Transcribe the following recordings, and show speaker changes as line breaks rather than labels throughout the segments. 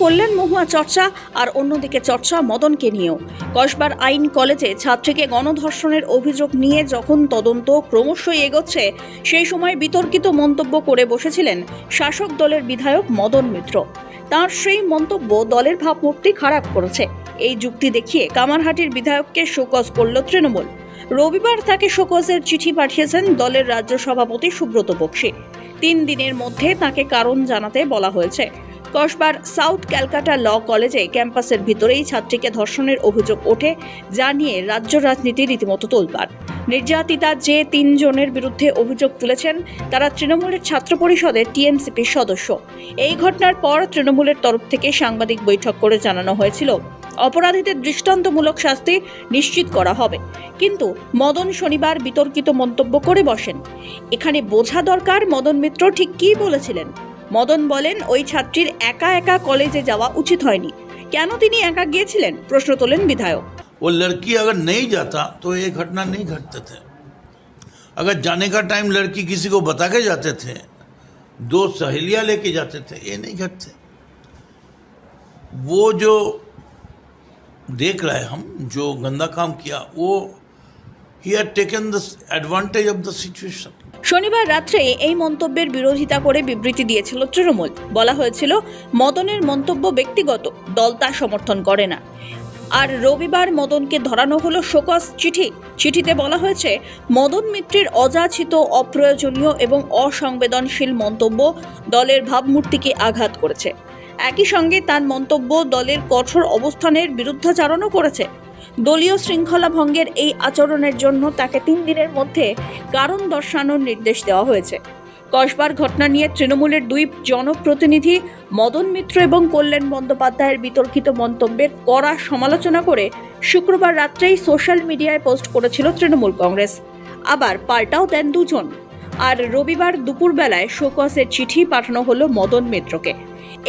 কল্যাণ মহুয়া চর্চা, আর অন্যদিকে চর্চা মদনকে নিয়েও। কসবার আইন কলেজে ছাত্রীকে গণধর্ষণের অভিযোগ নিয়ে যখন তদন্ত ক্রমশই এগোচ্ছে, সেই সময় বিতর্কিত মন্তব্য করে বসেছিলেন শাসক দলের বিধায়ক মদন মিত্র। তার সেই মন্তব্য দলের ভাবমূর্তি খারাপ করেছে। এই যুক্তি দেখিয়ে কামারহাটির বিধায়ককে শোকজ করল তৃণমূল। রবিবার তাকে শোকজের চিঠি পাঠিয়েছেন দলের রাজ্য সভাপতি সুব্রত বক্সী। 3 দিনের মধ্যে তাকে কারণ জানাতে বলা হয়েছে। কসবার সাউথ ক্যালকাটা ল কলেজে ক্যাম্পাসের ভিতরেই ছাত্রীকে ধর্ষণের অভিযোগ ওঠে, যা নিয়ে রাজ্য রাজনীতি রীতিমতো তোলপাড়। নির্যাতিতা যে 3 জনের বিরুদ্ধে অভিযোগ তুলেছেন তারা তৃণমূলের ছাত্র পরিষদের টিএমসিপির সদস্য। এই ঘটনার পর তৃণমূলের তরফ থেকে সাংবাদিক বৈঠক করে জানানো হয়েছিল অপরাধীদের দৃষ্টান্তমূলক শাস্তি নিশ্চিত করা হবে। কিন্তু মদন শনিবার বিতর্কিত মন্তব্য করে বসেন। এখানে বোঝা দরকার মদন মিত্র ঠিক কী বলেছিলেন। মদন বলেন, ওই ছাত্রীর একা একা কলেজে যাওয়া উচিত হয়নি। কেন তিনি একা গিয়েছিলেন প্রশ্ন তোলেন বিধায়ক।
वो लड़की अगर नहीं जाता तो ये घटना नहीं घटते थे। अगर जाने का टाइम लड़की किसी को बता के जाते थे, 2 सहेलियां लेके जाते थे, ये नहीं घटते। वो जो देख रहे हम जो गंदा काम किया, वो he had taken the advantage of the situation।
শনিবার রাত্রে এই মন্তব্যের বিরোধিতা করে বিবৃতি দিয়েছিল তৃণমূল। বলা হয়েছিল মদনের মন্তব্য ব্যক্তিগত, দল তা সমর্থন করে না। আর রবিবার মদনকে ধরানো হলো শোকজ চিঠি। চিঠিতে বলা হয়েছে মদন মিত্রের অযাচিত, অপ্রয়োজনীয় এবং অসংবেদনশীল মন্তব্য দলের ভাবমূর্তিকে আঘাত করেছে। একই সঙ্গে তার মন্তব্য দলের কঠোর অবস্থানের বিরুদ্ধাচারণও করেছে। দলীয় শৃঙ্খলা ভঙ্গের এই আচরণের জন্য তাকে 3 দিনের মধ্যে কারণ দর্শানোর নির্দেশ দেওয়া হয়েছে। কসবার ঘটনা নিয়ে তৃণমূলের 2 জনপ্রতিনিধি মদন মিত্র এবং কল্যাণ বন্দ্যোপাধ্যায়ের বিতর্কিত মন্তব্যের কড়া সমালোচনা করে শুক্রবার রাত্রেই সোশ্যাল মিডিয়ায় পোস্ট করেছিল তৃণমূল কংগ্রেস। আবার পাল্টাও দেন 2 জন। আর রবিবার দুপুরবেলায় শোকজের চিঠি পাঠানো হলো মদন মিত্রকে।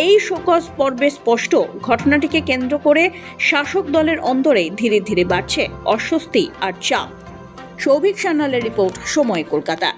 এই শোকজ পর্বে স্পষ্ট, ঘটনাটিকে কেন্দ্র করে শাসক দলের অন্তরে ধীরে ধীরে বাড়ছে অস্বস্তি আর চাপ। সৌভিক সান্যালের রিপোর্ট, সময়, কলকাতা।